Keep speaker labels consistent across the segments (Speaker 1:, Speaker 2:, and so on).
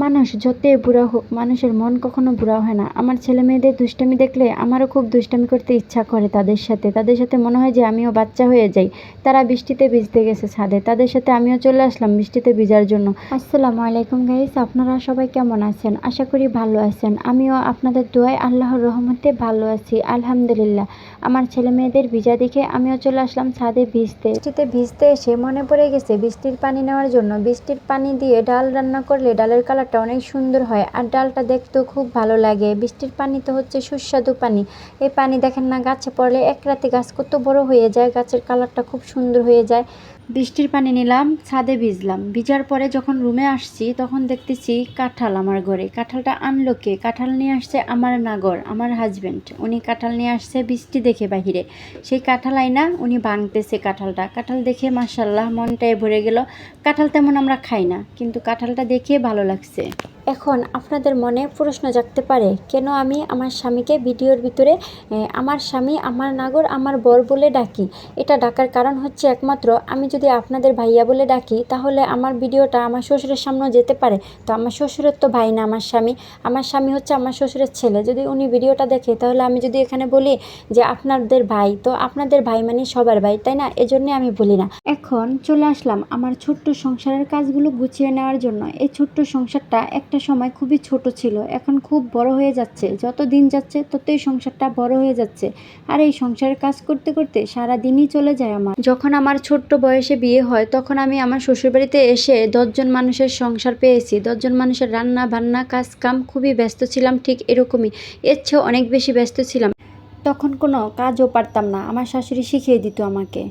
Speaker 1: মানুষ যতই বুড়া হোক, মানুষের মন কখনো বুড়া হয় না। আমার ছেলে মেয়েদের দুষ্টামি দেখলে আমারও খুব দুষ্টামি করতে ইচ্ছা করে তাদের সাথে মনে হয় যে আমিও বাচ্চা হয়ে যাই। তারা বৃষ্টিতে ভিজতে গেছে ছাদে, তাদের সাথে আমিও চলে আসলাম বৃষ্টিতে ভিজার জন্য। আসসালামু আলাইকুম গাইস, আপনারা সবাই কেমন আছেন? আশা করি ভালো আছেন। আমিও আপনাদের দোয়ায় আল্লাহর রহমতে ভালো আছি, আলহামদুলিল্লাহ। আমার ছেলে মেয়েদের ভিজা দেখে আমিও চলে আসলাম ছাদে ভিজতে। বৃষ্টিতে ভিজতে এসে মনে পড়ে গেছে বৃষ্টির পানি নেওয়ার জন্য। বৃষ্টির পানি দিয়ে ডাল রান্না করলে ডালের কালারটা অনেক সুন্দর হয়, আর ডালটা দেখতেও খুব ভালো লাগে। বৃষ্টির পানি তো হচ্ছে সুস্বাদু পানি। এই পানি দেখেন না, গাছে পড়লে এক রাতে গাছ কত বড় হয়ে যায়, গাছের কালারটা খুব সুন্দর হয়ে যায়। বৃষ্টির পানি নিলাম, ছাদে ভিজলাম। ভিজার পরে যখন রুমে আসছি তখন দেখতেছি কাঁঠাল আমার ঘরে। কাঁঠালটা আনলো কে? কাঁঠাল নিয়ে আসছে আমার নাগর, আমার হাজব্যান্ড। উনি কাঁঠাল নিয়ে আসছে বৃষ্টি দেখে বাহিরে। সেই কাঁঠাল আইনা উনি ভাঙতেছে কাঁঠালটা। কাঁঠাল দেখে মাশাল্লাহ মনটাই ভরে গেল। কাঁঠাল তেমন আমরা খাই না, কিন্তু কাঁঠালটা দেখে ভালো লাগছে। এখন আপনাদের মনে প্রশ্ন জাগতে পারে, কেন আমি আমার স্বামীকে ভিডিওর ভিতরে আমার স্বামী, আমার নাগর, আমার বর বলে ডাকি। এটা ডাকার কারণ হচ্ছে একমাত্র, আমি যদি আপনাদের ভাইয়া বলে ডাকি তাহলে আমার ভিডিওটা আমার শ্বশুরের সামনেও যেতে পারে। তো আমার শ্বশুরের তো ভাই না আমার স্বামী, আমার স্বামী হচ্ছে আমার শ্বশুরের ছেলে। যদি উনি ভিডিওটা দেখে তাহলে আমি যদি এখানে বলি যে আপনাদের ভাই, তো আপনাদের ভাই মানে সবার ভাই, তাই না? এজন্য আমি বলি না। এখন চলে আসলাম আমার ছোট্ট সংসারের কাজগুলো গুছিয়ে নেওয়ার জন্য। এই ছোট্ট সংসারটা একটা সময় খুবই ছোট ছিল, এখন খুব বড় হয়ে যাচ্ছে। যত দিন যাচ্ছে ততই সংসারটা বড় হয়ে যাচ্ছে। আর এই সংসারের কাজ করতে করতে সারা দিনই চলে যায় আমার। যখন আমার ছোট্ট বয়সে বিয়ে হয় তখন আমি আমার শ্বশুরবাড়িতে এসে 10 জন মানুষের সংসার পেয়েছি। 10 জন মানুষের রান্না বান্না কাজ কাম, খুবই ব্যস্ত ছিলাম। ঠিক এরকমই, এর চেয়েও অনেক বেশি ব্যস্ত ছিলাম। তখন কোনো কাজও পারতাম না, আমার শাশুড়ি শিখিয়ে দিত আমাকে।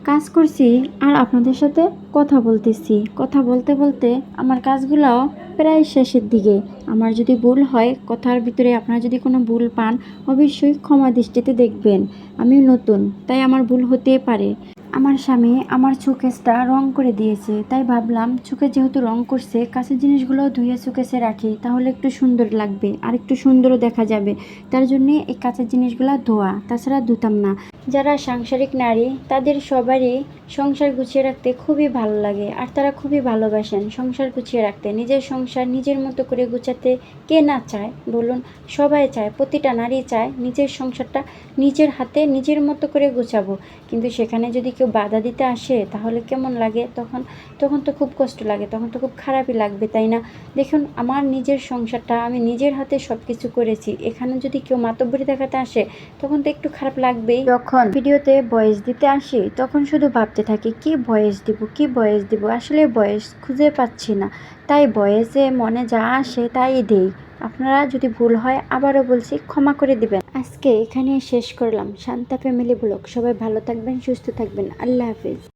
Speaker 1: কাজ করছি আর আপনাদের সাথে কথা বলতেছি। কথা বলতে বলতে আমার কাজগুলোও প্রায় শেষের দিকে। আমার যদি ভুল হয় কথার ভিতরে, আপনারা যদি কোনো ভুল পান অবশ্যই ক্ষমা দৃষ্টিতে দেখবেন। আমি নতুন, তাই আমার ভুল হতেই পারে। আমার স্বামী আমার শোকেসটা রং করে দিয়েছে, তাই ভাবলাম চোখে যেহেতু রং করছে, কাছের জিনিসগুলো ধুয়ে শোকেসে রাখি, তাহলে একটু সুন্দর লাগবে আর একটু সুন্দরও দেখা যাবে। তার জন্যে এই কাছের জিনিসগুলো ধোয়া, তাছাড়া ধুতাম না। যারা সাংসারিক নারী তাদের সবারই সংসার গুছিয়ে রাখতে খুবই ভালো লাগে, আর তারা খুবই ভালোবাসেন সংসার গুছিয়ে রাখতে। নিজের সংসার নিজের মতো করে গুছাতে কে না চায় বলুন? সবাই চায়, প্রতিটা নারী চায় নিজের সংসারটা নিজের হাতে নিজের মতো করে গুছাবো। কিন্তু সেখানে যদি কেউ বাধা দিতে আসে তাহলে কেমন লাগে? তখন তখন তো খুব কষ্ট লাগে, তখন তো খুব খারাপই লাগবে, তাই না? দেখুন, আমার নিজের সংসারটা আমি নিজের হাতে সব কিছু করেছি, এখানে যদি কেউ মাতব্বরি দেখাতে আসে তখন তো একটু খারাপ লাগবেই। যখন ভিডিওতে ভয়েস দিতে আসি তখন শুধু ভাবতে থাকি কি ভয়েস দিব, আসলে ভয়েস খুঁজে পাচ্ছি না, তাই ভয়েসে মনে যা আসে তাই দেই। আপনারা যদি ভুল হয় আবারও বলছি ক্ষমা করে দিবেন। আজকে এখানে শেষ করলাম শান্তা ফ্যামিলি ব্লগ। সবাই ভালো থাকবেন, সুস্থ থাকবেন, আল্লাহ হাফিজ।